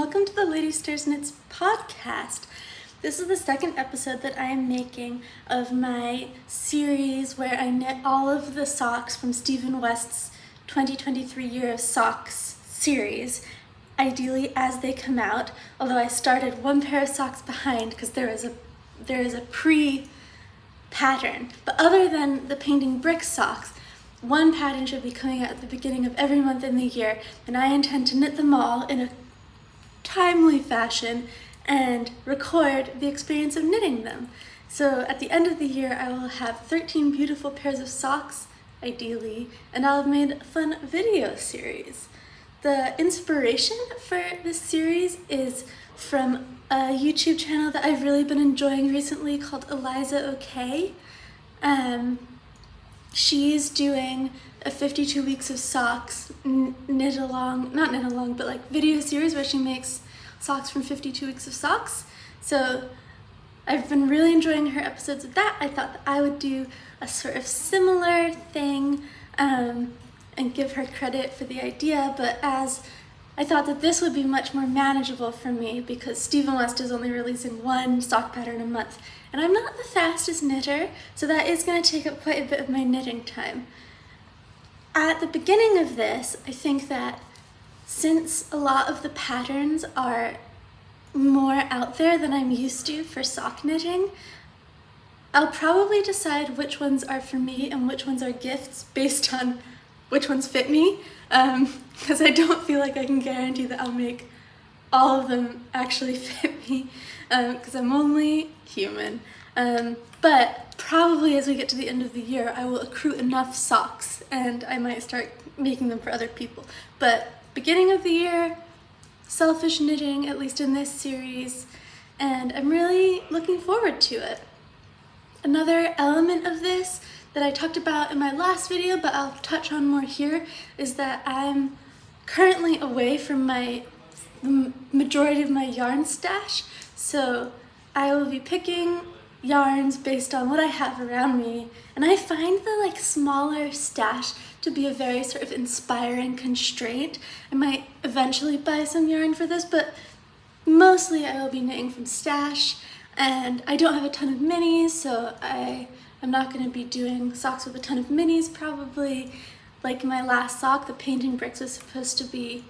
welcome to the Lady Stars Knits podcast. This is the second episode that I am making of my series where I knit all of the socks from Stephen West's 2023 Year of Socks series, ideally as they come out, although I started one pair of socks behind because there is a pre-pattern. But other than the painting brick socks, one pattern should be coming out at the beginning of every month in the year, and I intend to knit them all in a timely fashion and record the experience of knitting them. So at the end of the year, I will have 13 beautiful pairs of socks, ideally, and I'll have made a fun video series. The inspiration for this series is from a YouTube channel that I've really been enjoying recently called Eliza OK. She's doing a 52 weeks of socks not knit along, but like video series where she makes socks from 52 weeks of socks. So I've been really enjoying her episodes of that. I thought that I would do a sort of similar thing and give her credit for the idea, but as I thought that this would be much more manageable for me because Stephen West is only releasing one sock pattern a month, and I'm not the fastest knitter, so that is going to take up quite a bit of my knitting time. At the beginning of this, I think that since a lot of the patterns are more out there than I'm used to for sock knitting, I'll probably decide which ones are for me and which ones are gifts based on which ones fit me, because I don't feel like I can guarantee that I'll make all of them actually fit me, because I'm only human. But probably as we get to the end of the year, I will accrue enough socks and I might start making them for other people. But beginning of the year, selfish knitting, at least in this series, and I'm really looking forward to it. Another element of this that I talked about in my last video, but I'll touch on more here, is that I'm currently away from the majority of my yarn stash, so I will be picking yarns based on what I have around me, and I find the smaller stash to be a very sort of inspiring constraint. I might eventually buy some yarn for this, but mostly I will be knitting from stash, and I don't have a ton of minis, so I'm not going to be doing socks with a ton of minis probably. Like my last sock, the painting bricks, was supposed to be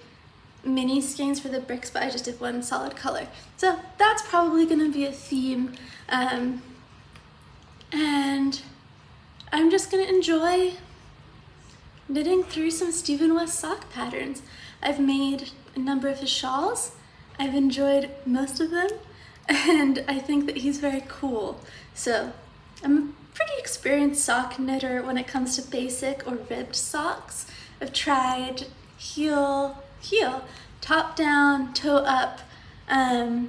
mini skeins for the bricks, but I just did one solid color. So that's probably going to be a theme. And I'm just going to enjoy knitting through some Stephen West sock patterns. I've made a number of his shawls. I've enjoyed most of them, and I think that he's very cool. So I'm a pretty experienced sock knitter when it comes to basic or ribbed socks. I've tried heel, top down, toe up, and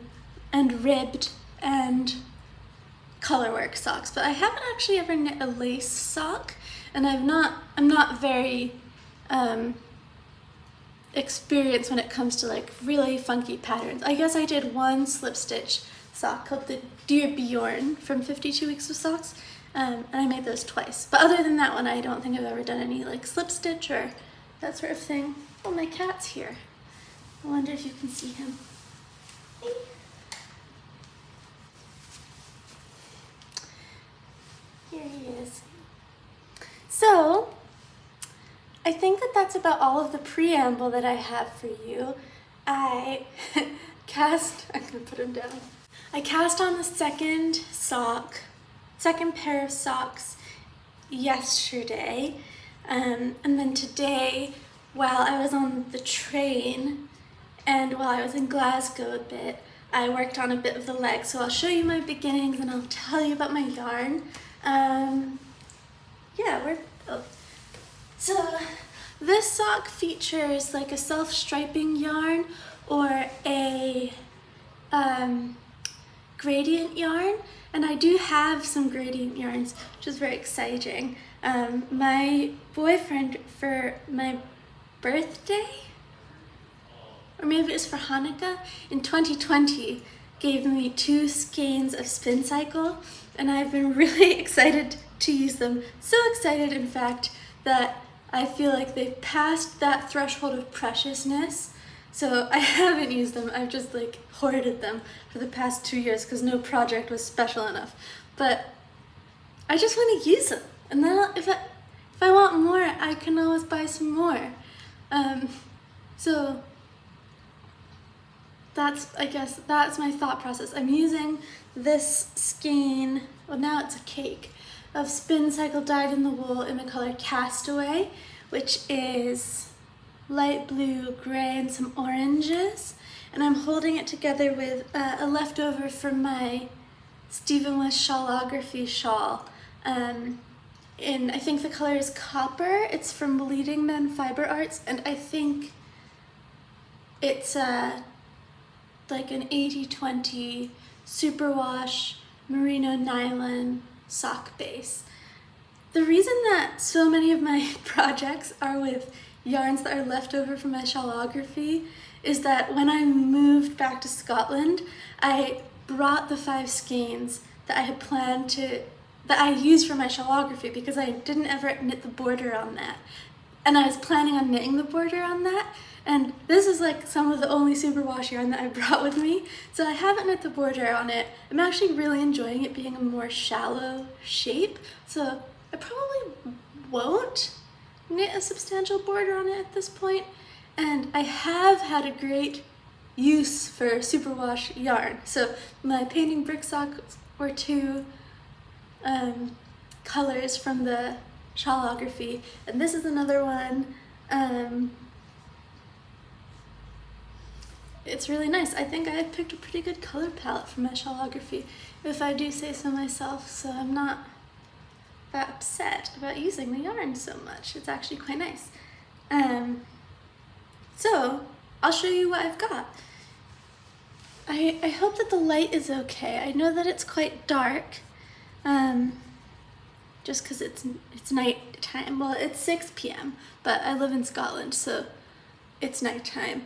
ribbed and colorwork socks, but I haven't actually ever knit a lace sock, and I'm not very experienced when it comes to really funky patterns. I guess I did one slip stitch sock called the Dear Bjorn from 52 Weeks of Socks, and I made those twice. But other than that one, I don't think I've ever done any slip stitch or that sort of thing. Oh, my cat's here. I wonder if you can see him. Hey. Here he is. So, I think that that's about all of the preamble that I have for you. I'm gonna put him down. I cast on the second pair of socks yesterday, and then today, while I was on the train and while I was in Glasgow a bit, I worked on a bit of the leg. So I'll show you my beginnings and I'll tell you about my yarn. So this sock features a self-striping yarn or a gradient yarn, and I do have some gradient yarns, which is very exciting. My boyfriend, for my birthday, or maybe it was for Hanukkah, in 2020 gave me 2 skeins of Spin Cycle, and I've been really excited to use them. So excited, in fact, that I feel like they've passed that threshold of preciousness So I haven't used them. I've just like hoarded them for the past 2 years because no project was special enough. But I just want to use them. And then if I want more, I can always buy some more. So I guess that's my thought process. I'm using this skein, well now it's a cake, of Spin Cycle Dyed in the Wool in the color Castaway, which is light blue, gray, and some oranges. And I'm holding it together with a leftover from my Stephen West Shawlography shawl. I think the color is Copper. It's from Bleeding Men Fiber Arts, and I think it's like an 80/20 superwash merino nylon sock base. The reason that so many of my projects are with yarns that are left over from my shawlography is that when I moved back to Scotland, I brought the 5 skeins that I had planned that I used for my shawlography because I didn't ever knit the border on that. And I was planning on knitting the border on that. And this is like some of the only superwash yarn that I brought with me. So I haven't knit the border on it. I'm actually really enjoying it being a more shallow shape. So I probably won't knit a substantial border on it at this point. And I have had a great use for superwash yarn. So my painting brick socks were 2 colors from the shawlography, and this is another one. It's really nice. I think I picked a pretty good color palette for my shawlography, if I do say so myself, so I'm not that upset about using the yarn so much. It's actually quite nice. So I'll show you what I've got. I hope that the light is okay. I know that it's quite dark, just because it's night time. Well, it's 6 p.m., but I live in Scotland, so it's nighttime.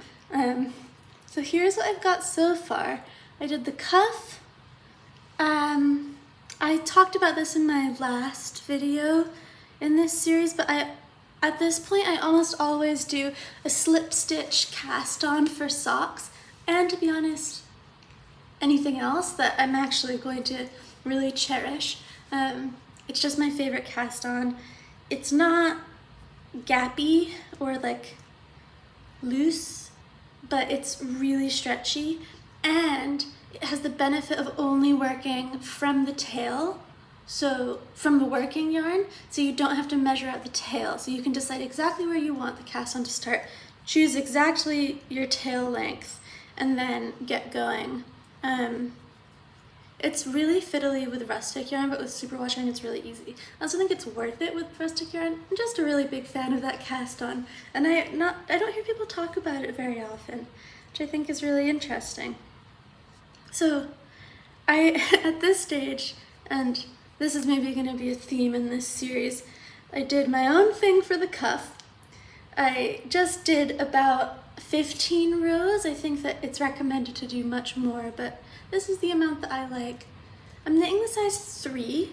So here's what I've got so far. I did the cuff. I talked about this in my last video in this series, but at this point I almost always do a slip stitch cast on for socks, and to be honest, anything else that I'm actually going to really cherish. It's just my favorite cast on. It's not gappy or like loose, but it's really stretchy, and it has the benefit of only working from the tail, so from the working yarn, so you don't have to measure out the tail. So you can decide exactly where you want the cast on to start, choose exactly your tail length, and then get going. It's really fiddly with rustic yarn, but with superwash yarn it's really easy. I also think it's worth it with rustic yarn. I'm just a really big fan of that cast on, and I don't hear people talk about it very often, which I think is really interesting. So at this stage, and this is maybe going to be a theme in this series, I did my own thing for the cuff. I just did about 15 rows. I think that it's recommended to do much more, but this is the amount that I like. I'm knitting the size 3.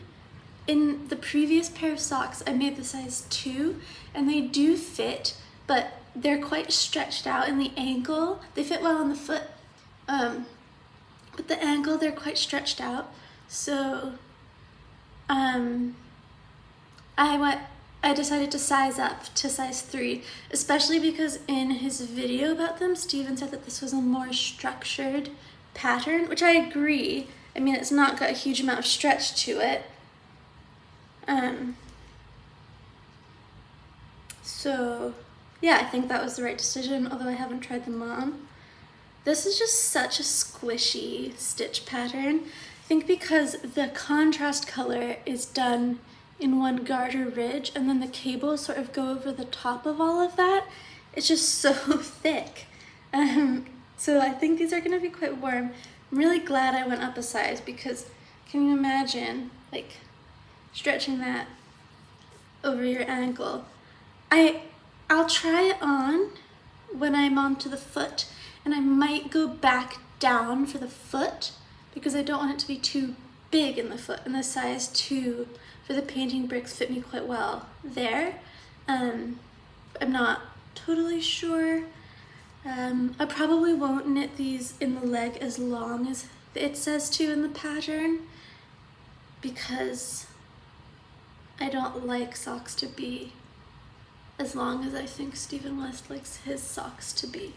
In the previous pair of socks, I made the size 2, and they do fit, but they're quite stretched out in the ankle. They fit well on the foot, but the ankle, they're quite stretched out. So I decided to size up to size 3, especially because in his video about them, Steven said that this was a more structured pattern, which I agree. I mean, it's not got a huge amount of stretch to it. So yeah, I think that was the right decision, although I haven't tried them on. This is just such a squishy stitch pattern. I think because the contrast color is done in one garter ridge, and then the cables sort of go over the top of all of that, it's just so thick. So I think these are going to be quite warm. I'm really glad I went up a size, because can you imagine like stretching that over your ankle? I'll try it on when I'm onto the foot, and I might go back down for the foot because I don't want it to be too big in the foot, and the size 2 for the painting bricks fit me quite well there. I'm not totally sure. I probably won't knit these in the leg as long as it says to in the pattern, because I don't like socks to be as long as I think Stephen West likes his socks to be.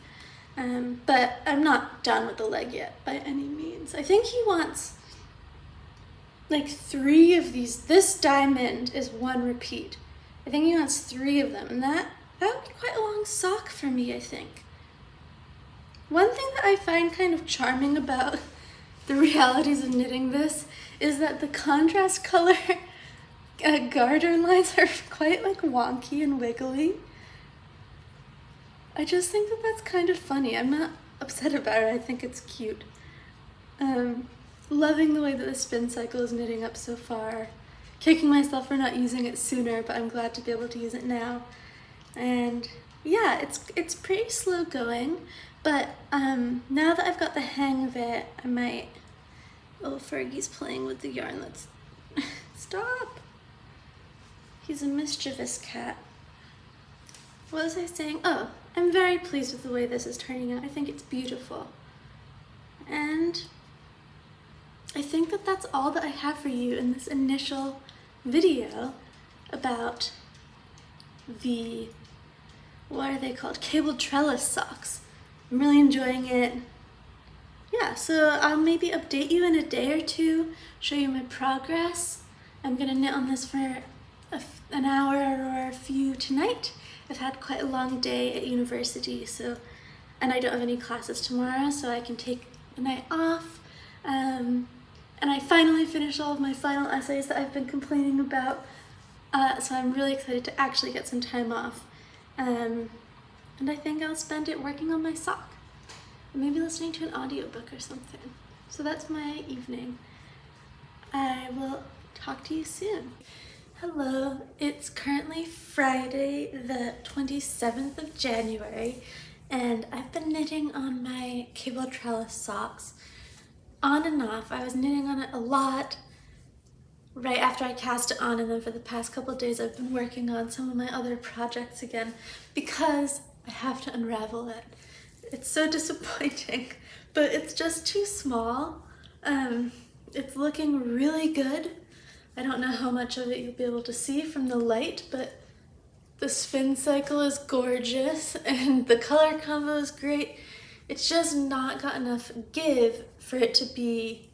But I'm not done with the leg yet by any means. I think he wants like 3 of these. This diamond is 1 repeat. I think he wants 3 of them, and that would be quite a long sock for me, I think. One thing that I find kind of charming about the realities of knitting this is that the contrast color garter lines are quite like wonky and wiggly. I just think that that's kind of funny. I'm not upset about it. I think it's cute. Loving the way that the spin cycle is knitting up so far. Kicking myself for not using it sooner, but I'm glad to be able to use it now. And yeah, it's pretty slow going, but now that I've got the hang of it, I might... Oh, Fergie's playing with the yarn. Let's... Stop! He's a mischievous cat. What was I saying? Oh, I'm very pleased with the way this is turning out. I think it's beautiful. And I think that that's all that I have for you in this initial video about the, what are they called? Cable trellis socks. I'm really enjoying it. Yeah, so I'll maybe update you in a day or 2, show you my progress. I'm gonna knit on this for an hour or a few tonight. I've had quite a long day at university, so, and I don't have any classes tomorrow, so I can take the night off. And I finally finished all of my final essays that I've been complaining about, so I'm really excited to actually get some time off. And I think I'll spend it working on my sock, or maybe listening to an audiobook or something. So that's my evening. I will talk to you soon. Hello, it's currently Friday the 27th of January, and I've been knitting on my cable trellis socks on and off. I was knitting on it a lot right after I cast it on, and then for the past couple of days I've been working on some of my other projects again because I have to unravel it. It's so disappointing, but it's just too small. It's looking really good. I don't know how much of it you'll be able to see from the light, but the spin cycle is gorgeous and the color combo is great. It's just not got enough give for it to be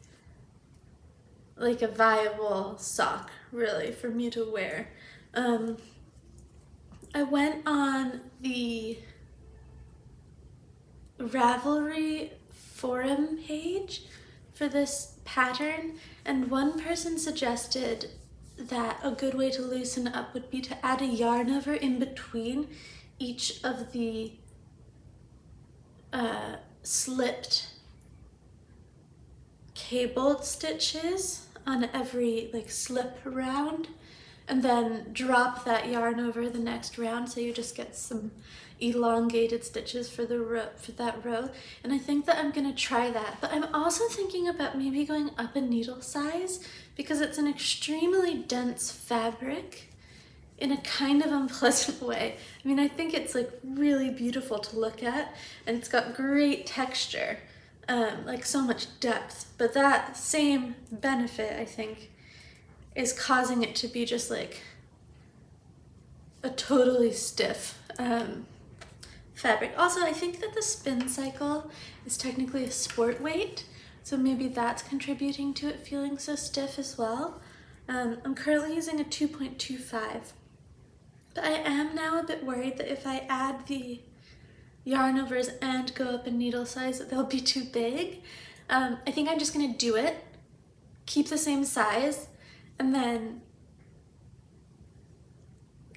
like a viable sock, really, for me to wear. I went on the Ravelry forum page for this pattern, and one person suggested that a good way to loosen up would be to add a yarn over in between each of the slipped cabled stitches on every like slip round, and then drop that yarn over the next round so you just get some elongated stitches for the row, for that row. And I think that I'm gonna try that, but I'm also thinking about maybe going up a needle size because it's an extremely dense fabric in a kind of unpleasant way. I mean, I think it's like really beautiful to look at and it's got great texture, like so much depth, but that same benefit, I think, is causing it to be just like a totally stiff fabric. Also, I think that the spin cycle is technically a sport weight, so maybe that's contributing to it feeling so stiff as well. I'm currently using a 2.25, but I am now a bit worried that if I add the yarn overs and go up in needle size, that they'll be too big. I think I'm just gonna do it, keep the same size, and then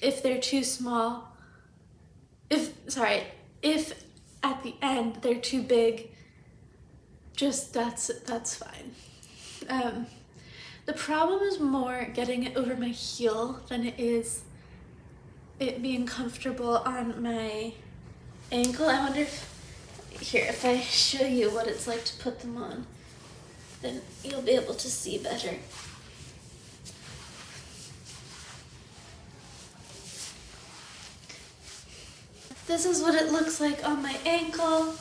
if they're too small, if at the end they're too big, just that's fine. The problem is more getting it over my heel than it is it being comfortable on my ankle. I wonder if I show you what it's like to put them on, then you'll be able to see better. This is what it looks like on my ankle.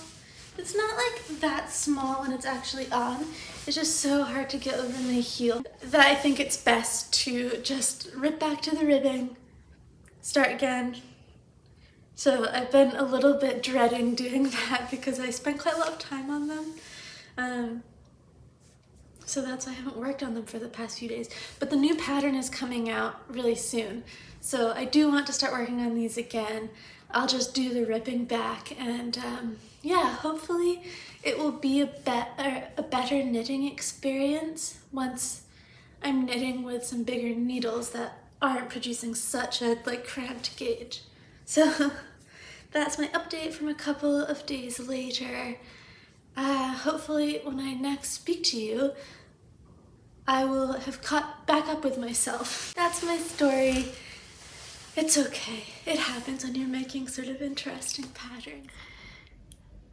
It's not like that small when it's actually on. It's just so hard to get over my heel that I think it's best to just rip back to the ribbing, start again. So I've been a little bit dreading doing that because I spent quite a lot of time on them. So that's why I haven't worked on them for the past few days. But the new pattern is coming out really soon. So I do want to start working on these again. I'll just do the ripping back and yeah, hopefully it will be a better knitting experience once I'm knitting with some bigger needles that aren't producing such a cramped gauge. So that's my update from a couple of days later. Hopefully when I next speak to you, I will have caught back up with myself. That's my story. It's okay. It happens when you're making sort of interesting patterns.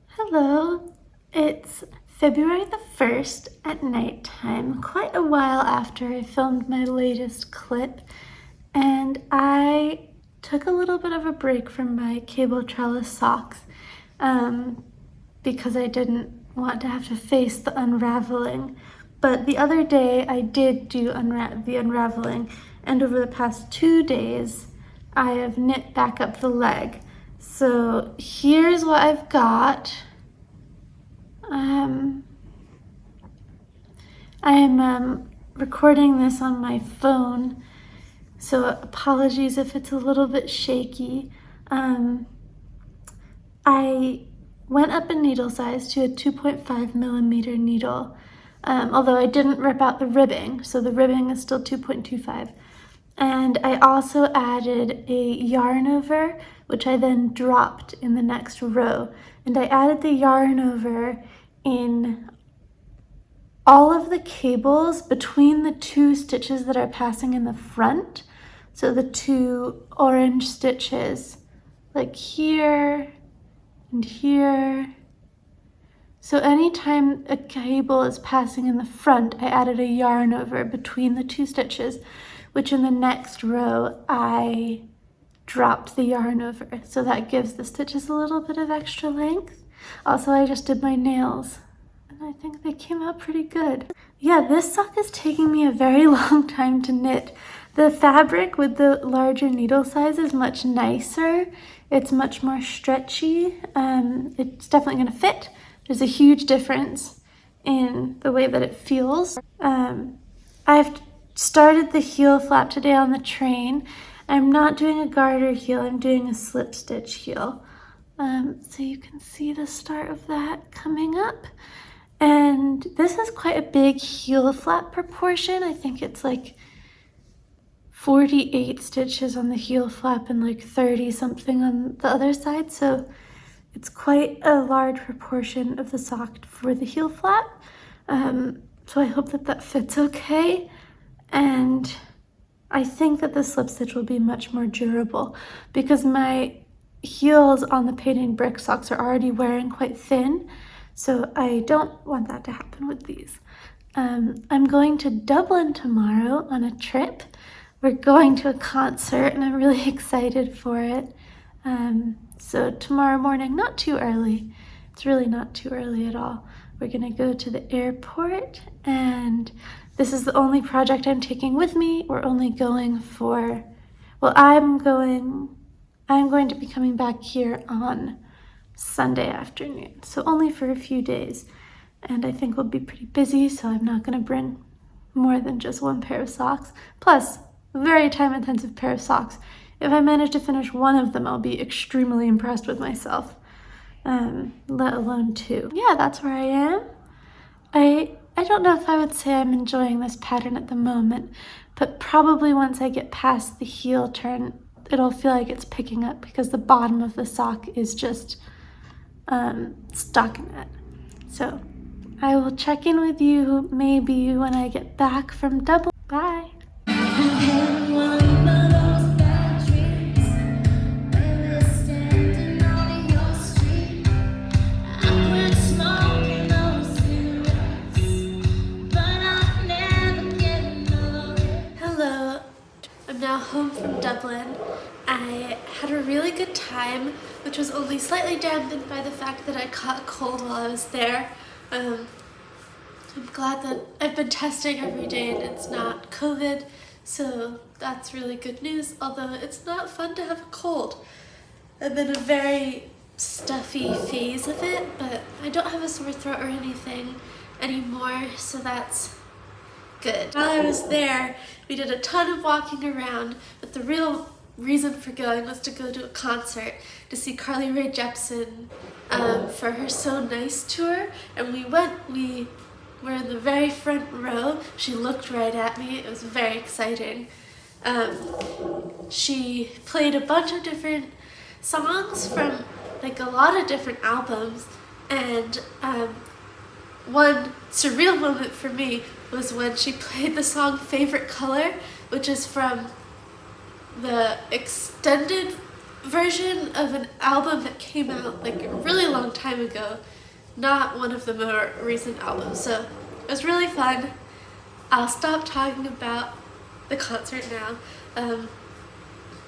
Hello. It's February the 1st at nighttime, quite a while after I filmed my latest clip, and I took a little bit of a break from my cable trellis socks because I didn't want to have to face the unraveling. But the other day I did do the unraveling, and over the past 2 days I have knit back up the leg. So here's what I've got. I am recording this on my phone, so apologies if it's a little bit shaky. I went up in needle size to a 2.5 millimeter needle, although I didn't rip out the ribbing, so the ribbing is still 2.25. And I also added a yarn over, which I then dropped in the next row. And I added the yarn over in all of the cables between the 2 stitches that are passing in the front. So the 2 orange stitches, like here and here. So anytime a cable is passing in the front, I added a yarn over between the 2 stitches, which in the next row I dropped the yarn over. So that gives the stitches a little bit of extra length. Also, I just did my nails and I think they came out pretty good. Yeah, this sock is taking me a very long time to knit. The fabric with the larger needle size is much nicer. It's much more stretchy. It's definitely gonna fit. There's a huge difference in the way that it feels. I've started the heel flap today on the train. I'm not doing a garter heel, I'm doing a slip stitch heel. So you can see the start of that coming up. And this is quite a big heel flap proportion. I think it's like 48 stitches on the heel flap and like 30 something on the other side. So it's quite a large proportion of the sock for the heel flap. So I hope that that fits okay. And I think that the slip stitch will be much more durable because my heels on the painted brick socks are already wearing quite thin. So I don't want that to happen with these. I'm going to Dublin tomorrow on a trip. We're going to a concert and I'm really excited for it. So tomorrow morning, not too early. It's really not too early at all. We're gonna go to the airport and this is the only project I'm taking with me. We're only going for, well, I'm going to be coming back here on Sunday afternoon. So only for a few days. And I think we'll be pretty busy, so I'm not gonna bring more than just 1 pair of socks. Plus, a very time-intensive pair of socks. If I manage to finish one of them, I'll be extremely impressed with myself, let alone 2. Yeah, that's where I am. I don't know if I would say I'm enjoying this pattern at the moment, but probably once I get past the heel turn, it'll feel like it's picking up because the bottom of the sock is just stockinette. So I will check in with you maybe when I get back from Dublin. Bye. Now home from Dublin I had a really good time, which was only slightly dampened by the fact that I caught a cold while I was there. I'm glad that I've been testing every day and it's not COVID, so that's really good news, although it's not fun to have a cold. I'm in a very stuffy phase of it, but I don't have a sore throat or anything anymore, so that's good. While I was there, we did a ton of walking around, but the real reason for going was to go to a concert to see Carly Rae Jepsen for her So Nice tour, and we were in the very front row. She looked right at me. It was very exciting. She played a bunch of different songs from like a lot of different albums, and one surreal moment for me was when she played the song Favorite Color, which is from the extended version of an album that came out like a really long time ago, not one of the more recent albums. So it was really fun. I'll stop talking about the concert now,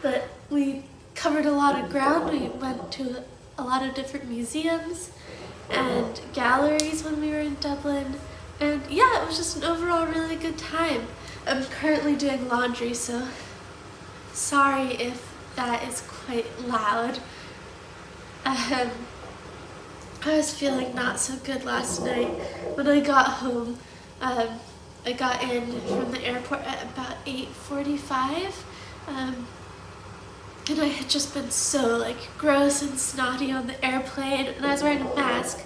but we covered a lot of ground. We went to a lot of different museums and galleries when we were in Dublin, and yeah, it was just an overall really good time. I'm currently doing laundry, so sorry if that is quite loud. I was feeling not so good last night. When I got home, I got in from the airport at about 8:45, and I had just been so like gross and snotty on the airplane, and I was wearing a mask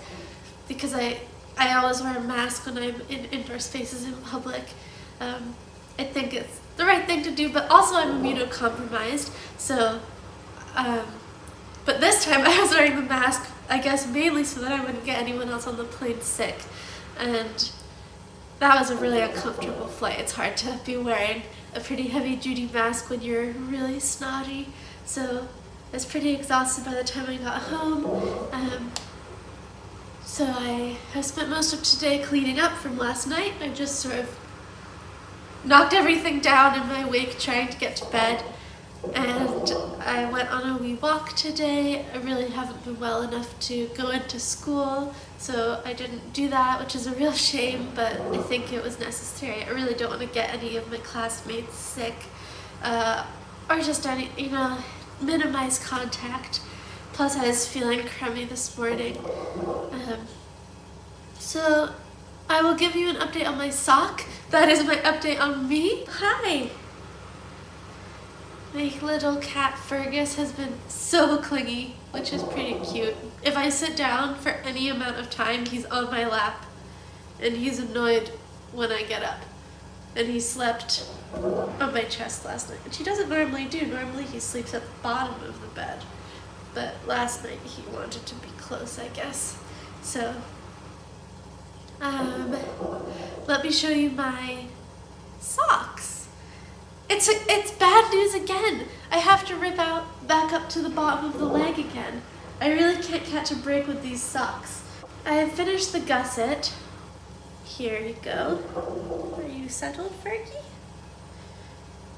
because I always wear a mask when I'm in indoor spaces in public. I think it's the right thing to do, but also I'm immunocompromised, so but this time I was wearing the mask, I guess mainly so that I wouldn't get anyone else on the plane sick, and that was a really uncomfortable flight. It's hard to be wearing a pretty heavy-duty mask when you're really snotty, so I was pretty exhausted by the time I got home. So I have spent most of today cleaning up from last night. I just sort of knocked everything down in my wake trying to get to bed, and I went on a wee walk today. I really haven't been well enough to go into school, so I didn't do that, which is a real shame, but I think it was necessary. I really don't want to get any of my classmates sick, or just any, minimize contact. Plus I was feeling crummy this morning. So I will give you an update on my sock. That is my update on me. Hi! My little cat Fergus has been so clingy, which is pretty cute. If I sit down for any amount of time, he's on my lap, and he's annoyed when I get up. And he slept on my chest last night, which he doesn't normally do. Normally he sleeps at the bottom of the bed, but last night he wanted to be close, I guess. So, let me show you my socks. It's bad news again. I have to rip out back up to the bottom of the leg again. I really can't catch a break with these socks. I have finished the gusset. Here you go. Are you settled, Fergie?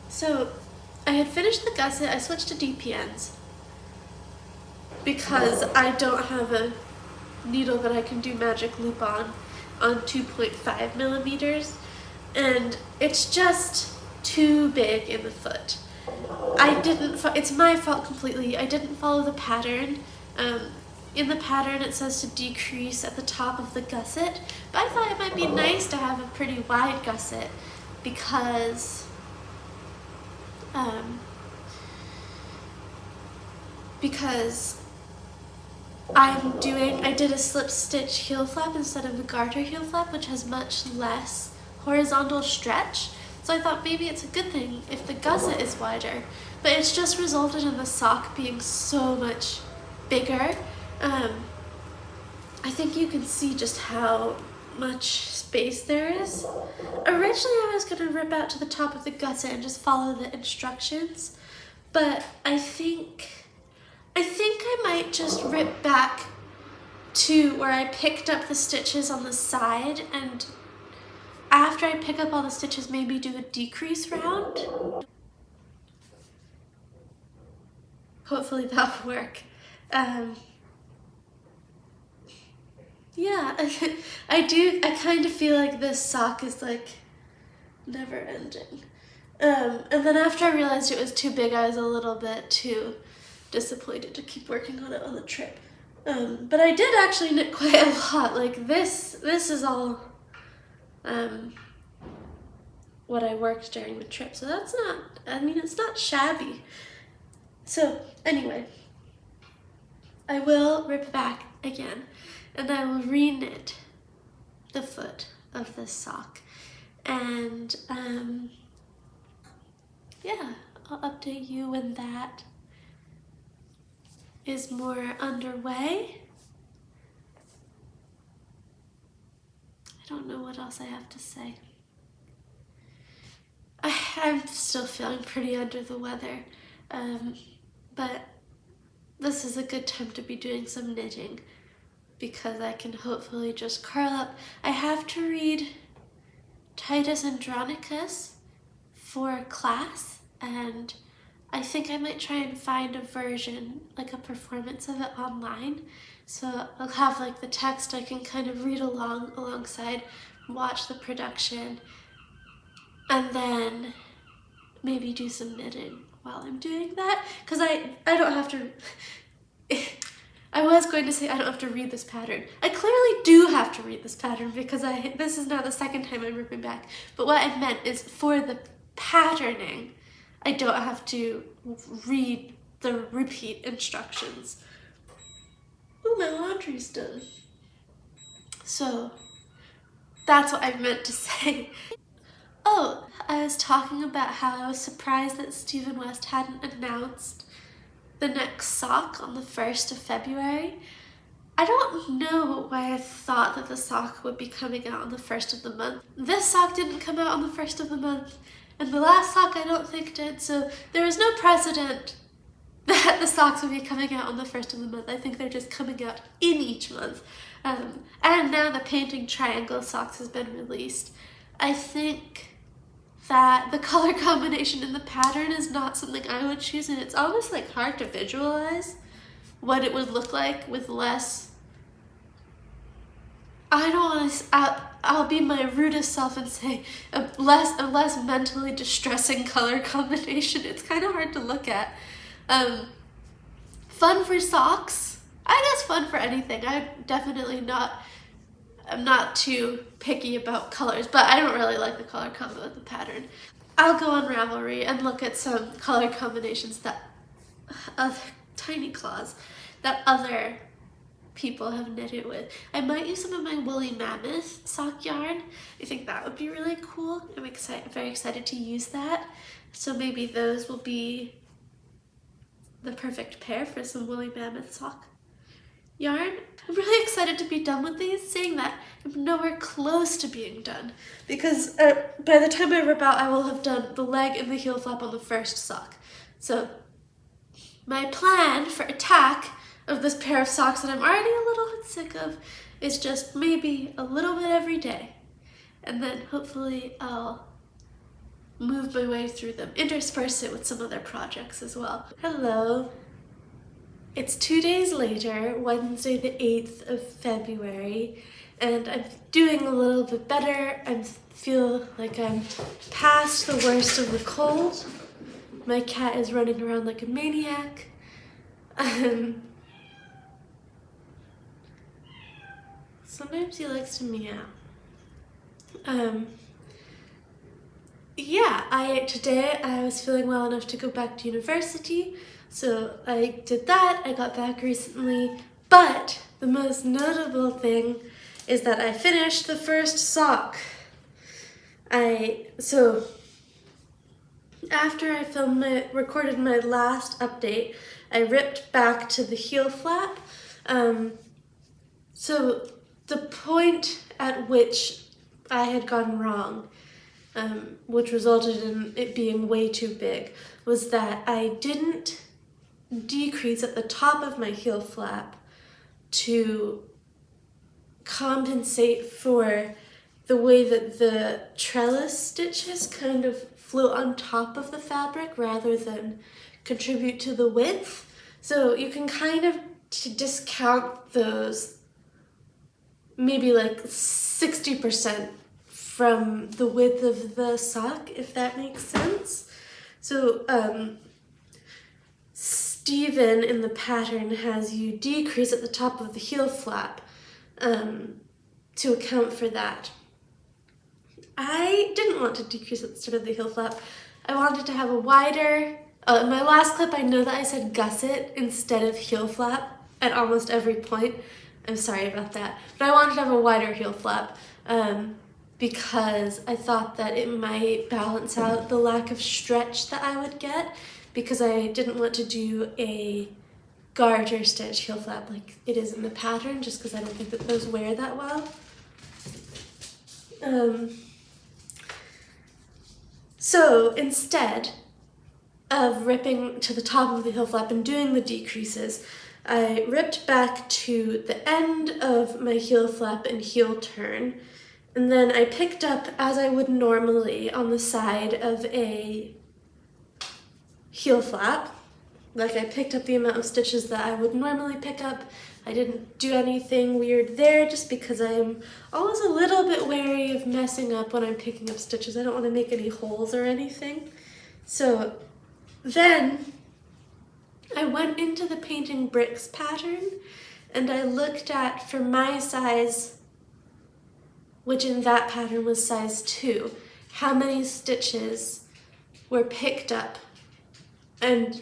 So I had finished the gusset. I switched to DPNs because I don't have a needle that I can do magic loop on 2.5 millimeters, and it's just too big in the foot. It's my fault completely. I didn't follow the pattern. In the pattern it says to decrease at the top of the gusset, but I thought it might be nice to have a pretty wide gusset because I did a slip stitch heel flap instead of a garter heel flap, which has much less horizontal stretch. So I thought maybe it's a good thing if the gusset is wider, but it's just resulted in the sock being so much bigger. I think you can see just how much space there is. Originally I was going to rip out to the top of the gusset and just follow the instructions, but I think I might just rip back to where I picked up the stitches on the side, and after I pick up all the stitches, maybe do a decrease round. hopefully that'll work. Yeah, I kind of feel like this sock is like never ending. And then after I realized it was too big, I was a little bit too disappointed to keep working on it on the trip. But I did actually knit quite a lot. Like this is all what I worked during the trip. So that's not, I mean, it's not shabby. So anyway, I will rip back again and I will re-knit the foot of this sock. And yeah, I'll update you when that is more underway. I don't know what else I have to say. I'm still feeling pretty under the weather, but this is a good time to be doing some knitting because I can hopefully just curl up. I have to read Titus Andronicus for class, and I think I might try and find a version, like a performance of it online. So I'll have like the text I can kind of read alongside, watch the production, and then maybe do some knitting while I'm doing that. Because I don't have to, I was going to say I don't have to read this pattern. I clearly do have to read this pattern because this is now the second time I'm ripping back. But what I meant is for the patterning, I don't have to read the repeat instructions. Oh, my laundry's done. So that's what I meant to say. Oh, I was talking about how I was surprised that Stephen West hadn't announced the next sock on the 1st of February. I don't know why I thought that the sock would be coming out on the 1st of the month. This sock didn't come out on the 1st of the month, and the last sock I don't think did, so there is no precedent that the socks would be coming out on the 1st of the month. I think they're just coming out in each month. And now the painting triangle socks has been released. I think that the color combination in the pattern is not something I would choose, and it's almost like hard to visualize what it would look like with less. I don't want to, I'll be my rudest self and say a less mentally distressing color combination. It's kind of hard to look at. Fun for socks. I guess fun for anything. I'm not too picky about colors, but I don't really like the color combo of the pattern. I'll go on Ravelry and look at some color combinations that tiny claws that other people have knitted with. I might use some of my woolly mammoth sock yarn. I think that would be really cool. I'm very excited to use that. So maybe those will be the perfect pair for some woolly mammoth sock yarn. I'm really excited to be done with these. Saying that, I'm nowhere close to being done because by the time I rip out, I will have done the leg and the heel flap on the first sock. So my plan for attack of this pair of socks that I'm already a little bit sick of is just maybe a little bit every day, and then hopefully I'll move my way through them, intersperse it with some other projects as well. Hello. It's 2 days later, Wednesday the 8th of February, and I'm doing a little bit better. I feel like I'm past the worst of the cold. My cat is running around like a maniac. Sometimes he likes to meow. Yeah, today I was feeling well enough to go back to university, so I did that. I got back recently, but the most notable thing is that I finished the first sock. So after I recorded my last update, I ripped back to the heel flap. So the point at which I had gone wrong, which resulted in it being way too big, was that I didn't decrease at the top of my heel flap to compensate for the way that the trellis stitches kind of float on top of the fabric rather than contribute to the width. So you can kind of discount those maybe like 60% from the width of the sock, if that makes sense. So Stephen in the pattern has you decrease at the top of the heel flap to account for that. I didn't want to decrease at the start of the heel flap. I wanted to have a wider, in my last clip I know that I said gusset instead of heel flap at almost every point. I'm sorry about that. But I wanted to have a wider heel flap because I thought that it might balance out the lack of stretch that I would get, because I didn't want to do a garter stitch heel flap like it is in the pattern, just because I don't think that those wear that well. So instead of ripping to the top of the heel flap and doing the decreases, I ripped back to the end of my heel flap and heel turn, and then I picked up as I would normally on the side of a heel flap. Like, I picked up the amount of stitches that I would normally pick up. I didn't do anything weird there, just because I'm always a little bit wary of messing up when I'm picking up stitches. I don't want to make any holes or anything. So then I went into the painting bricks pattern and I looked at, for my size, which in that pattern was size 2, how many stitches were picked up and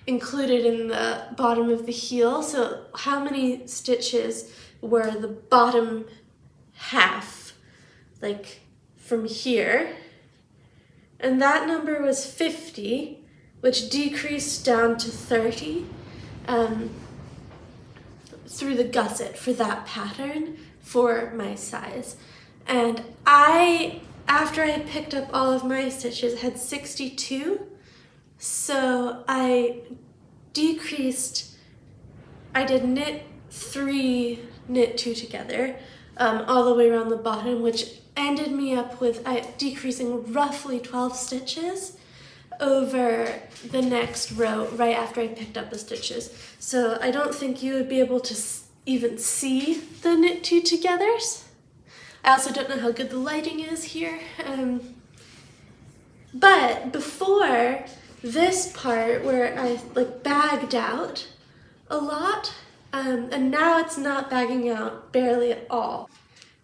included in the bottom of the heel. So how many stitches were the bottom half, like from here, and that number was 50, which decreased down to 30 through the gusset for that pattern for my size. And after I had picked up all of my stitches, had 62. So I decreased, I did knit 3, knit 2 together, all the way around the bottom, which ended me up with decreasing roughly 12 stitches over the next row right after I picked up the stitches. So I don't think you would be able to even see the knit 2 togethers. I also don't know how good the lighting is here. But before this part where I like bagged out a lot, and now it's not bagging out barely at all.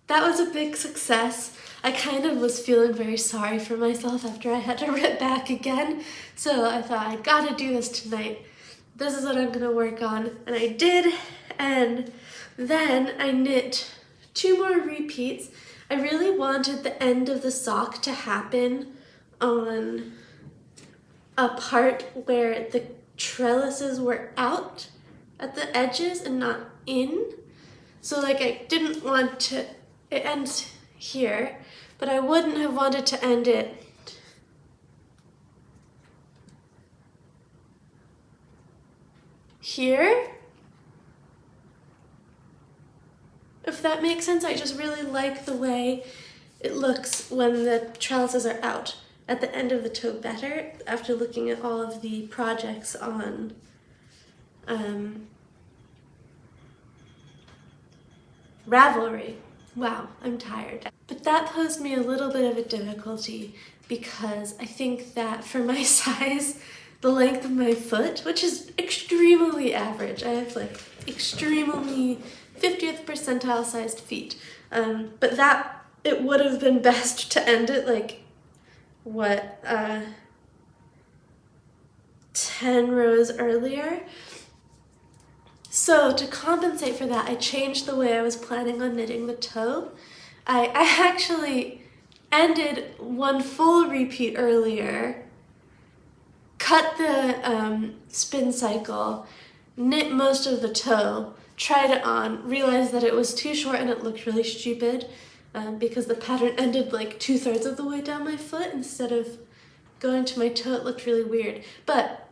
That was a big success. I kind of was feeling very sorry for myself after I had to rip back again, so I thought, I gotta do this tonight. This is what I'm gonna work on, and I did, and then I knit 2 more repeats. I really wanted the end of the sock to happen on a part where the trellises were out at the edges and not in. So like, I didn't want to, it ends here, but I wouldn't have wanted to end it here, if that makes sense. I just really like the way it looks when the trellises are out at the end of the toe better, after looking at all of the projects on Ravelry. Wow, I'm tired. But that posed me a little bit of a difficulty, because I think that for my size, the length of my foot, which is extremely average, I have like extremely 50th percentile sized feet, but that it would have been best to end it like, what, 10 rows earlier. So to compensate for that, I changed the way I was planning on knitting the toe. I actually ended 1 full repeat earlier, cut the spin cycle, knit most of the toe, tried it on, realized that it was too short and it looked really stupid, because the pattern ended like 2/3 of the way down my foot instead of going to my toe. It looked really weird. But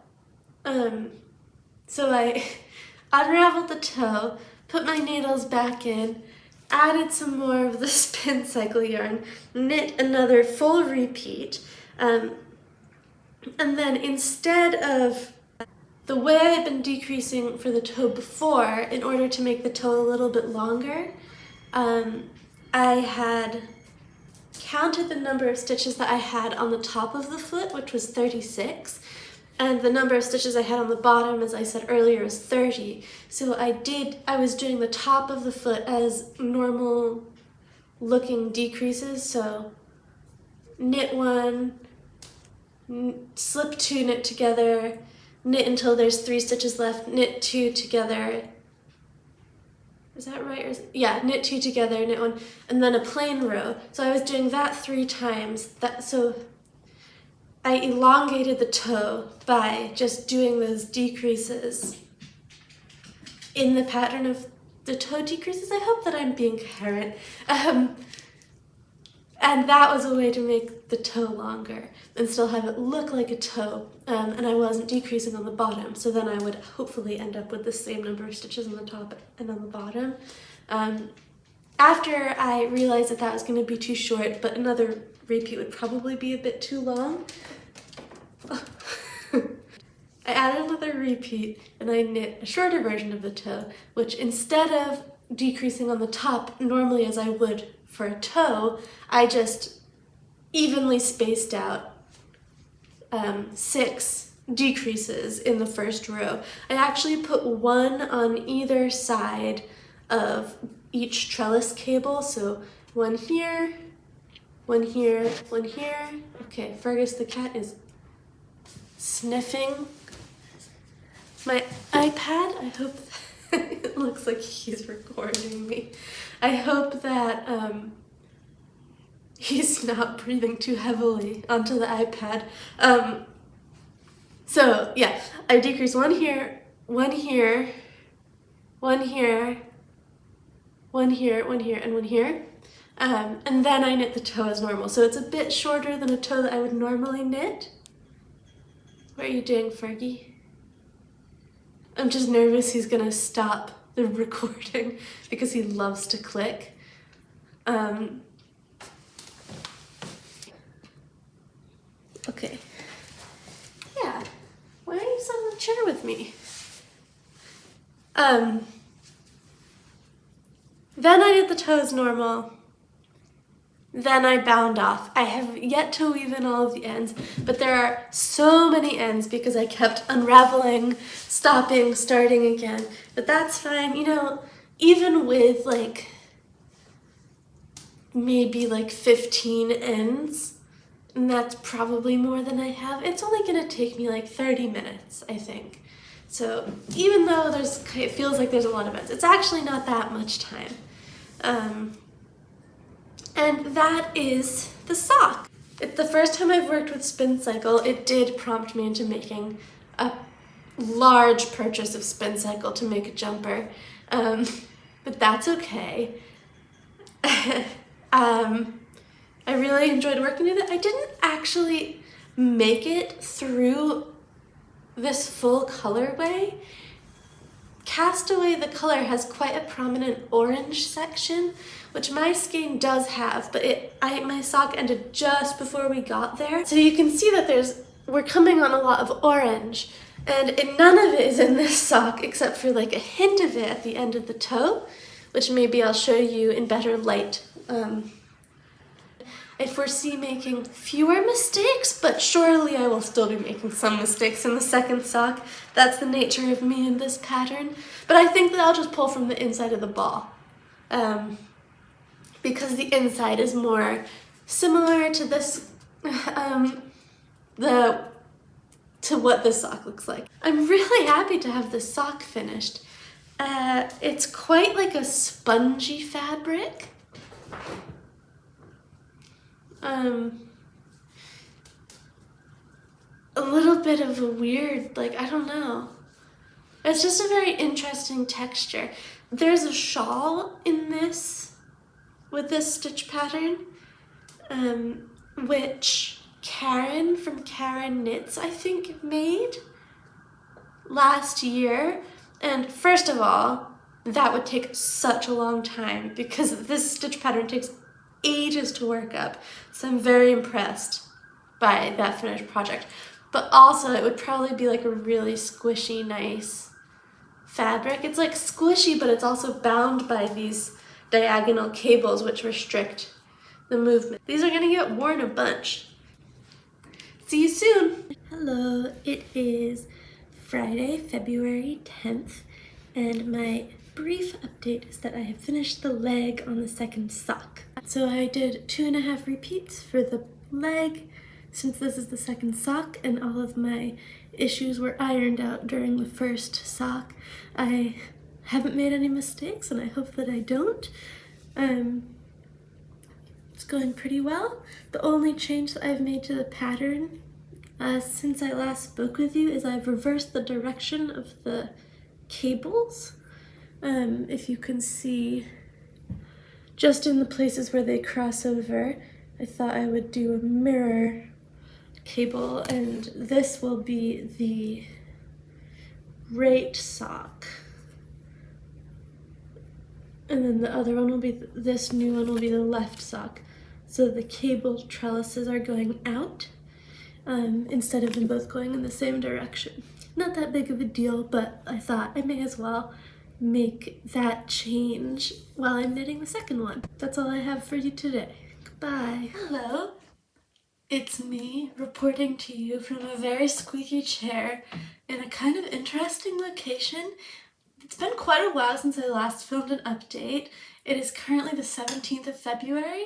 so I unraveled the toe, put my needles back in, added some more of the spin cycle yarn, knit another full repeat, and then instead of the way I've been decreasing for the toe before, in order to make the toe a little bit longer, I had counted the number of stitches that I had on the top of the foot, which was 36, and the number of stitches I had on the bottom, as I said earlier, is 30. So I was doing the top of the foot as normal looking decreases, so knit 1, slip 2, knit together, knit until there's 3 stitches left, knit 2 together. Is that right? Yeah, knit 2 together, knit 1, and then a plain row. So I was doing that 3 times. So I elongated the toe by just doing those decreases in the pattern of the toe decreases. I hope that I'm being coherent. And that was a way to make the toe longer and still have it look like a toe, and I wasn't decreasing on the bottom, so then I would hopefully end up with the same number of stitches on the top and on the bottom. After I realized that that was going to be too short, but another repeat would probably be a bit too long, I added another repeat and I knit a shorter version of the toe, which instead of decreasing on the top normally as I would for a toe, I just evenly spaced out 6 decreases in the first row. I actually put 1 on either side of each trellis cable, so 1 here, 1 here, 1 here. Okay, Fergus the cat is sniffing my iPad. I hope that it looks like he's recording me. I hope that he's not breathing too heavily onto the iPad. So yeah, I decrease 1 here, 1 here, 1 here, 1 here, 1 here, and 1 here. And then I knit the toe as normal. So it's a bit shorter than a toe that I would normally knit. What are you doing, Fergie? I'm just nervous he's gonna stop the recording because he loves to click. Okay. Yeah. Why are you sitting in the chair with me? Then I did the toes normal. Then I bound off. I have yet to weave in all of the ends, but there are so many ends because I kept unraveling, stopping, starting again. But that's fine, you know, even with like maybe like 15 ends, and that's probably more than I have, it's only gonna take me like 30 minutes, I think. So even though it feels like there's a lot of ends, it's actually not that much time. And that is the sock. The first time I've worked with Spin Cycle, it did prompt me into making a large purchase of Spin Cycle to make a jumper, but that's okay. I really enjoyed working with it. I didn't actually make it through this full colorway. Castaway, the color, has quite a prominent orange section, which my skein does have, but my sock ended just before we got there. So you can see that we're coming on a lot of orange, and none of it is in this sock except for like a hint of it at the end of the toe, which maybe I'll show you in better light. I foresee making fewer mistakes, but surely I will still be making some mistakes in the second sock. That's the nature of me in this pattern. But I think that I'll just pull from the inside of the ball, because the inside is more similar to this, to what this sock looks like. I'm really happy to have this sock finished. It's quite like a spongy fabric. A little bit of a weird, like, I don't know. It's just a very interesting texture. There's a shawl in this, with this stitch pattern, which Karen from Karen Knits, I think, made last year. And first of all, that would take such a long time because this stitch pattern takes ages to work up. So I'm very impressed by that finished project. but also it would probably be like a really squishy, nice fabric. It's like squishy, but it's also bound by these diagonal cables which restrict the movement. These are gonna get worn a bunch. See you soon. Hello, it is Friday, February 10th, and my brief update is that I have finished the leg on the second sock. So I did 2.5 repeats for the leg, since this is the second sock and all of my issues were ironed out during the first sock. I haven't made any mistakes, and I hope that I don't. It's going pretty well. The only change that I've made to the pattern since I last spoke with you is I've reversed the direction of the cables. If you can see, just in the places where they cross over, I thought I would do a mirror cable, and this will be the right sock. And then the other one will be, this new one will be the left sock. So the cable trellises are going out instead of them both going in the same direction. Not that big of a deal, but I thought I may as well make that change while I'm knitting the second one. That's all I have for you today. Goodbye. Hello, it's me reporting to you from a very squeaky chair in a kind of interesting location. It's been quite a while since I last filmed an update. It is currently the 17th of February,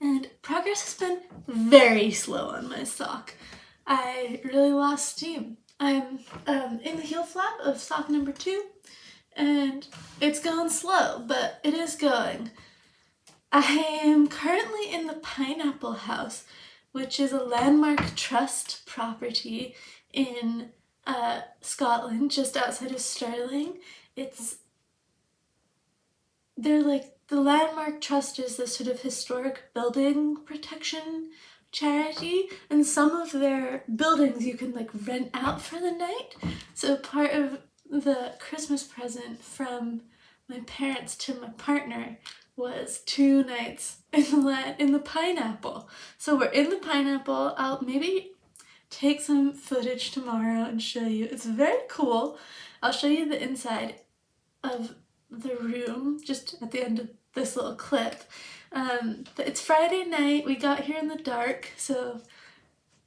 and progress has been very slow on my sock. I really lost steam. I'm in the heel flap of sock number 2, and it's going slow, but it is going. I am currently in the Pineapple House, which is a landmark trust property in Scotland, just outside of Stirling. They're like, the Landmark Trust is this sort of historic building protection charity, and some of their buildings you can like rent out for the night. So part of the Christmas present from my parents to my partner was 2 nights in the Pineapple. So we're in the Pineapple. I'll maybe take some footage tomorrow and show you. It's very cool. I'll show you the inside of the room just at the end of this little clip. But it's Friday night. We got here in the dark, so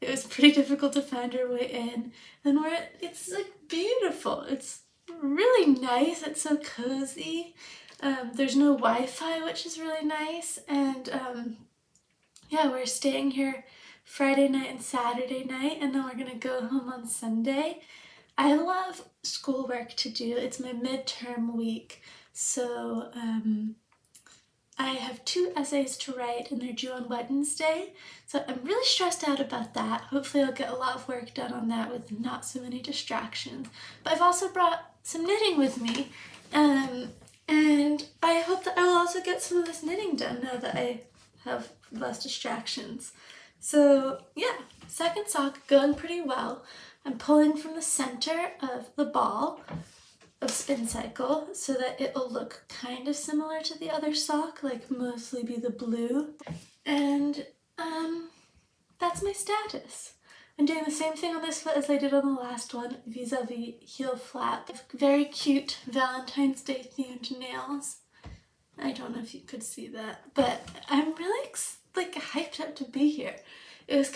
it was pretty difficult to find our way in. And it's like beautiful. It's really nice. It's so cozy. There's no Wi-Fi, which is really nice. And yeah, we're staying here Friday night and Saturday night, and then we're gonna go home on Sunday. I love schoolwork to do. It's my midterm week, so I have 2 essays to write, and they're due on Wednesday, so I'm really stressed out about that. Hopefully I'll get a lot of work done on that with not so many distractions. But I've also brought some knitting with me, and I hope that I will also get some of this knitting done now that I have less distractions. So yeah, second sock going pretty well. I'm pulling from the center of the ball of spin cycle so that it will look kind of similar to the other sock, like mostly be the blue. And that's my status. I'm doing the same thing on this foot as I did on the last one, vis-a-vis heel flap. Very cute Valentine's Day themed nails. I don't know if you could see that, but I'm really like hyped up to be here. It was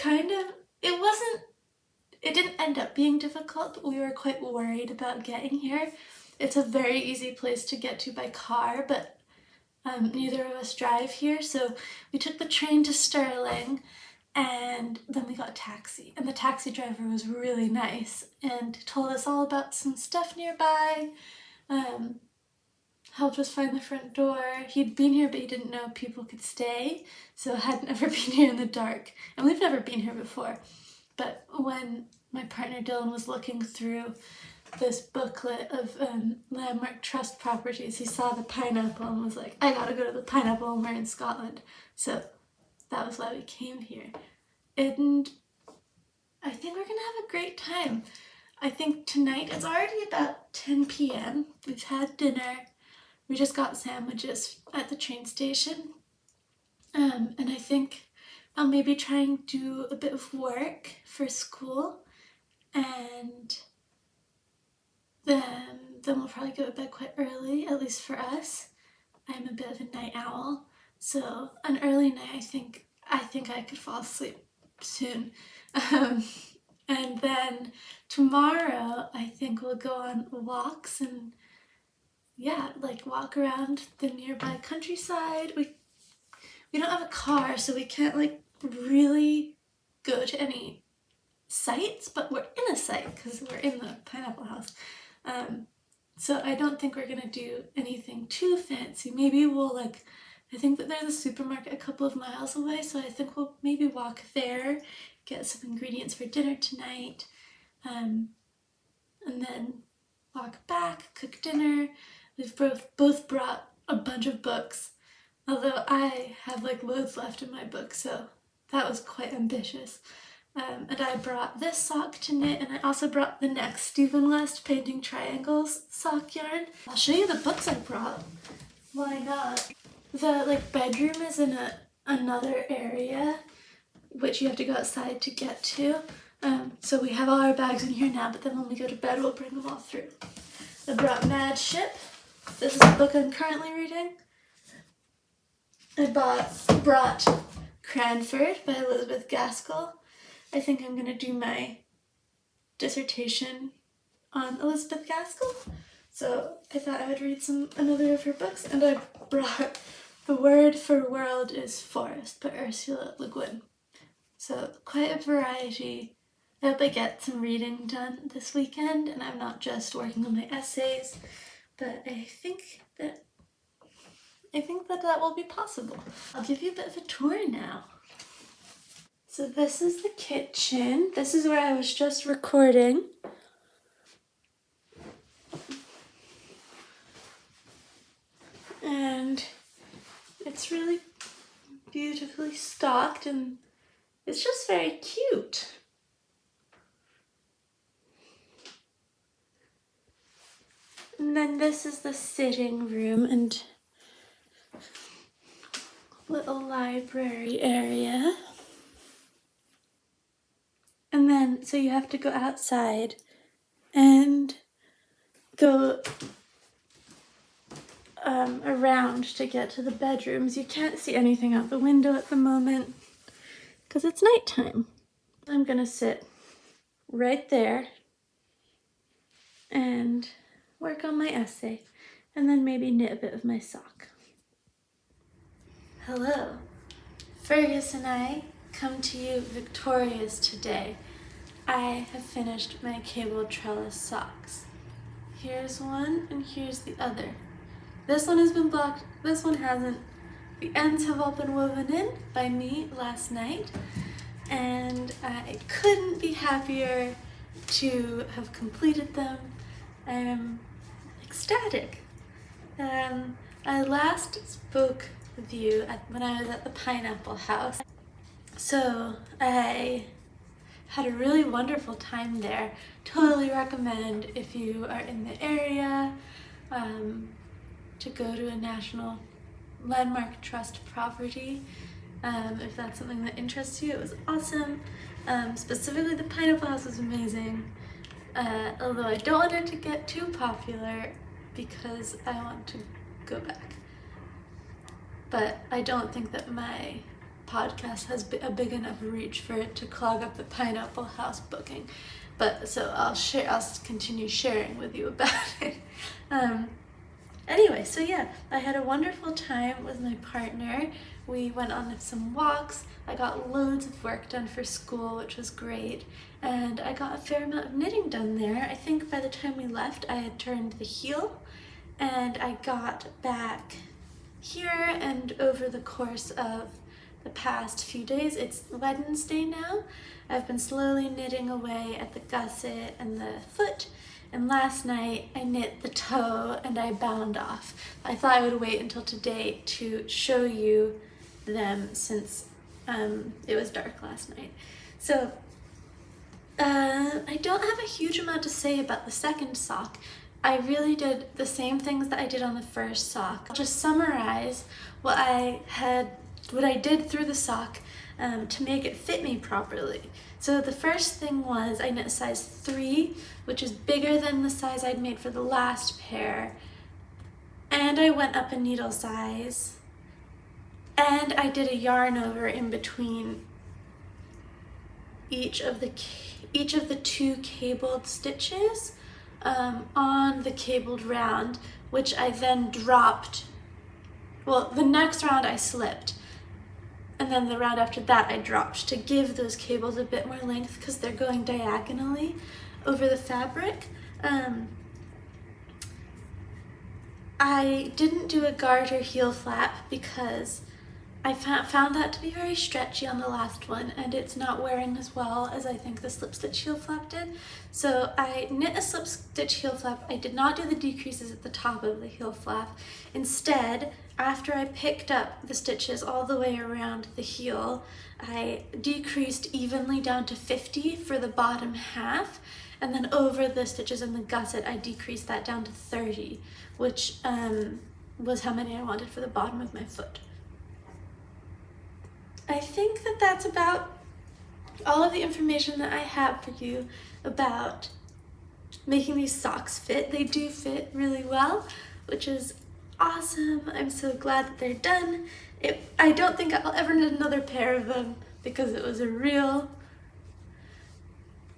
it didn't end up being difficult, but we were quite worried about getting here. It's a very easy place to get to by car, but neither of us drive here, so we took the train to Stirling, and then we got a taxi. And the taxi driver was really nice and told us all about some stuff nearby, helped us find the front door. He'd been here, but he didn't know people could stay, so hadn't ever been here in the dark. And we've never been here before. But when my partner Dylan was looking through this booklet of landmark trust properties, he saw the Pineapple and was like, I gotta go to the Pineapple when we're in Scotland. So that was why we came here. And I think we're gonna have a great time. I think tonight, it's already about 10 p.m. We've had dinner. We just got sandwiches at the train station. And I think I'll maybe try and do a bit of work for school. and then we'll probably go to bed quite early, at least for us. I'm a bit of a night owl, so an early night, I think I could fall asleep soon. And then tomorrow, I think we'll go on walks and like walk around the nearby countryside. We don't have a car, so we can't like really go to any sites, but we're in a site because we're in the pineapple house. So I don't think we're gonna do anything too fancy. Maybe we'll I think that there's a supermarket a couple of miles away, so I think we'll maybe walk there, get some ingredients for dinner tonight, and then walk back, cook dinner. We've both brought a bunch of books, although I have loads left in my book, so that was quite ambitious. And I brought this sock to knit, and I also brought the next Stephen West Painting Triangles sock yarn. I'll show you the books I brought. Why not? The bedroom is in another area, which you have to go outside to get to. So we have all our bags in here now, but then when we go to bed, we'll bring them all through. I brought Mad Ship. This is the book I'm currently reading. I brought Cranford by Elizabeth Gaskell. I think I'm gonna do my dissertation on Elizabeth Gaskell, so I thought I would read another of her books, and I brought The Word for World is Forest by Ursula Le Guin. So quite a variety. I hope I get some reading done this weekend, and I'm not just working on my essays, but I think that will be possible. I'll give you a bit of a tour now. So this is the kitchen. This is where I was just recording. And it's really beautifully stocked, and it's just very cute. And then this is the sitting room and little library area. And then, so you have to go outside and go around to get to the bedrooms. You can't see anything out the window at the moment because it's nighttime. I'm gonna sit right there and work on my essay, and then maybe knit a bit of my sock. Hello, Fergus and I come to you victorious today. I have finished my cable trellis socks. Here's one and here's the other. This one has been blocked, this one hasn't. The ends have all been woven in by me last night, and I couldn't be happier to have completed them. I am ecstatic. I last spoke with you when I was at the Pineapple House. So I had a really wonderful time there. Totally recommend if you are in the area to go to a National Landmark Trust property. If that's something that interests you, it was awesome. Specifically, the Pineapple House was amazing. Although I don't want it to get too popular because I want to go back. But I don't think that my podcast has a big enough reach for it to clog up the Pineapple House booking. But so I'll continue sharing with you about it. Anyway, so yeah, I had a wonderful time with my partner. We went on some walks. I got loads of work done for school, which was great. And I got a fair amount of knitting done there. I think by the time we left, I had turned the heel, and I got back here, and over the course of the past few days, it's Wednesday now, I've been slowly knitting away at the gusset and the foot, and last night I knit the toe and I bound off. I thought I would wait until today to show you them since it was dark last night. So I don't have a huge amount to say about the second sock. I really did the same things that I did on the first sock. I'll just summarize what I did through the sock, to make it fit me properly. So the first thing was I knit a size 3, which is bigger than the size I'd made for the last pair. And I went up a needle size. And I did a yarn over in between each of the 2 cabled stitches on the cabled round, which I then dropped. Well, the next round I slipped, and then the round after that I dropped to give those cables a bit more length because they're going diagonally over the fabric. I didn't do a garter heel flap because I found that to be very stretchy on the last one, and it's not wearing as well as I think the slip stitch heel flap did. So I knit a slip stitch heel flap. I did not do the decreases at the top of the heel flap. Instead, after I picked up the stitches all the way around the heel, I decreased evenly down to 50 for the bottom half, and then over the stitches in the gusset, I decreased that down to 30, which was how many I wanted for the bottom of my foot. I think that that's about all of the information that I have for you about making these socks fit. They do fit really well, which is awesome. I'm so glad that they're done. I don't think I'll ever knit another pair of them because it was a real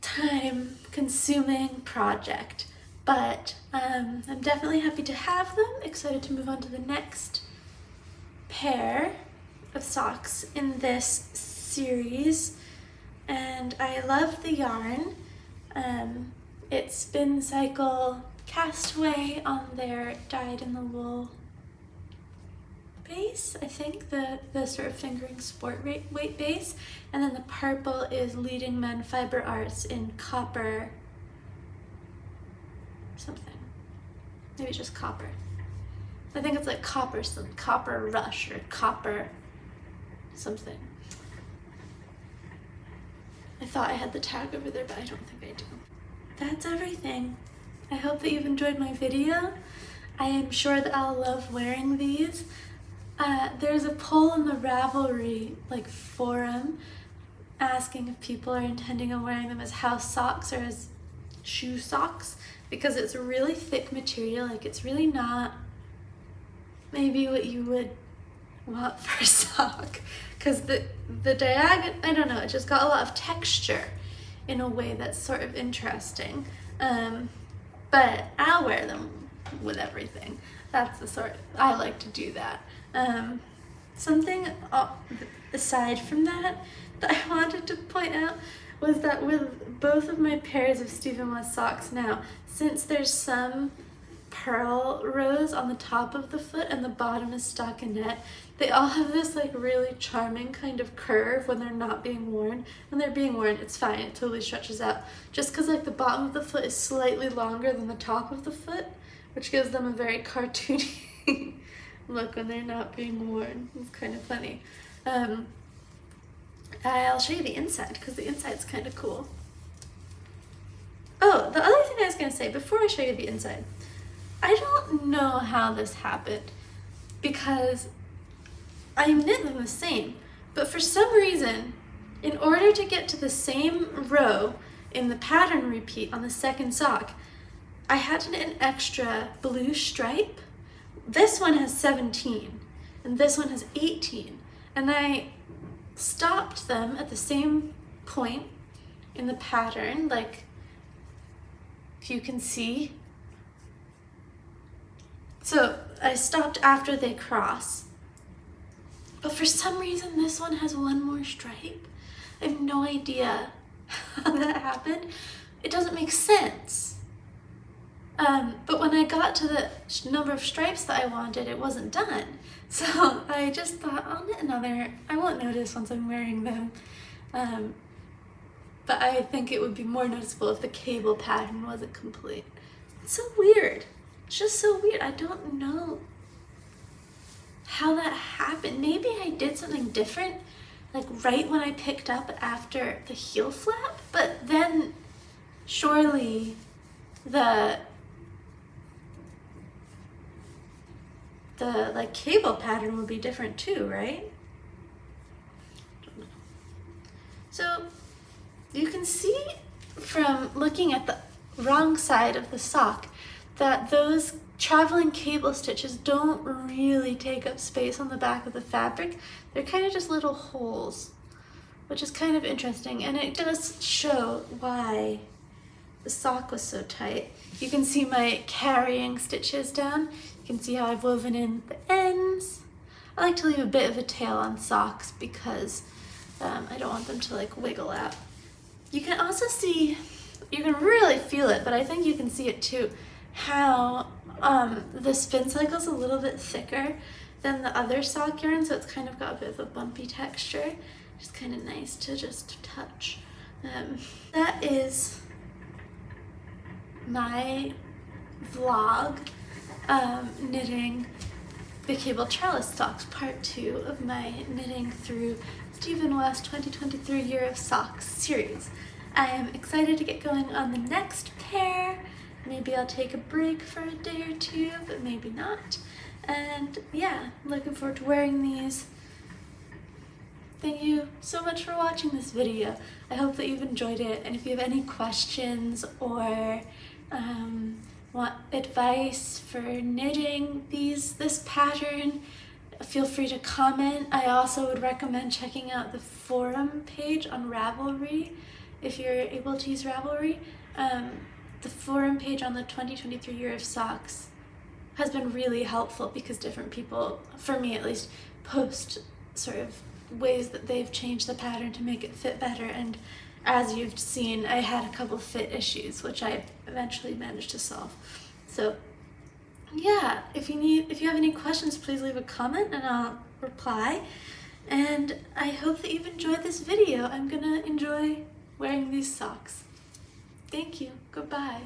time-consuming project. But I'm definitely happy to have them, excited to move on to the next pair of socks in this series, and I love the yarn. It's Spin Cycle Castaway on their dyed in the wool base, I think, the sort of fingering sport weight base, and then the purple is Leading Men Fiber Arts in copper something, maybe just copper. I think it's like copper rush or copper something. I thought I had the tag over there, but I don't think I do. That's everything. I hope that you've enjoyed my video. I am sure that I'll love wearing these. There's a poll in the Ravelry forum asking if people are intending on wearing them as house socks or as shoe socks, because it's a really thick material. It's really not maybe what you would want for a sock, because the diagonal, I don't know, it just got a lot of texture in a way that's sort of interesting. But I'll wear them with everything. That's the sort, I like to do that. Something aside from that I wanted to point out was that with both of my pairs of Stephen West socks now, since there's some pearl rows on the top of the foot and the bottom is stockinette, they all have this really charming kind of curve when they're not being worn. When they're being worn, it's fine, it totally stretches out. Just because the bottom of the foot is slightly longer than the top of the foot, which gives them a very cartoony look when they're not being worn. It's kind of funny. I'll show you the inside because the inside's kind of cool. Oh, the other thing I was going to say before I show you the inside, I don't know how this happened because I knit them the same, but for some reason, in order to get to the same row in the pattern repeat on the second sock, I had to knit an extra blue stripe. This one has 17 and this one has 18, and I stopped them at the same point in the pattern, if you can see. So I stopped after they cross, but for some reason this one has one more stripe. I have no idea how that happened. It doesn't make sense. But when I got to the number of stripes that I wanted, it wasn't done. So I just thought, I'll knit another. I won't notice once I'm wearing them. But I think it would be more noticeable if the cable pattern wasn't complete. It's so weird. It's just so weird. I don't know how that happened. Maybe I did something different, right when I picked up after the heel flap, but then surely the cable pattern would be different too, right? So you can see from looking at the wrong side of the sock that those traveling cable stitches don't really take up space on the back of the fabric. They're kind of just little holes, which is kind of interesting, and it does show why the sock was so tight. You can see my carrying stitches down. You can see how I've woven in the ends. I like to leave a bit of a tail on socks because I don't want them to like wiggle out. You can also see, you can really feel it, but I think you can see it too, how the spin cycle is a little bit thicker than the other sock yarn, so it's kind of got a bit of a bumpy texture. It's kind of nice to just touch. That is my vlog knitting the cable trellis socks, part 2 of my knitting through Stephen West 2023 Year of Socks series. I am excited to get going on the next pair. Maybe I'll take a break for a day or two, but maybe not. And yeah, I'm looking forward to wearing these. Thank you so much for watching this video. I hope that you've enjoyed it, and if you have any questions or want advice for knitting this pattern, feel free to comment. I also would recommend checking out the forum page on Ravelry if you're able to use Ravelry. The forum page on the 2023 Year of Socks has been really helpful because different people, for me at least, post sort of ways that they've changed the pattern to make it fit better, and as you've seen, I had a couple fit issues which I eventually managed to solve. So yeah, if you have any questions, please leave a comment and I'll reply. And I hope that you've enjoyed this video. I'm gonna enjoy wearing these socks. Thank you. Goodbye.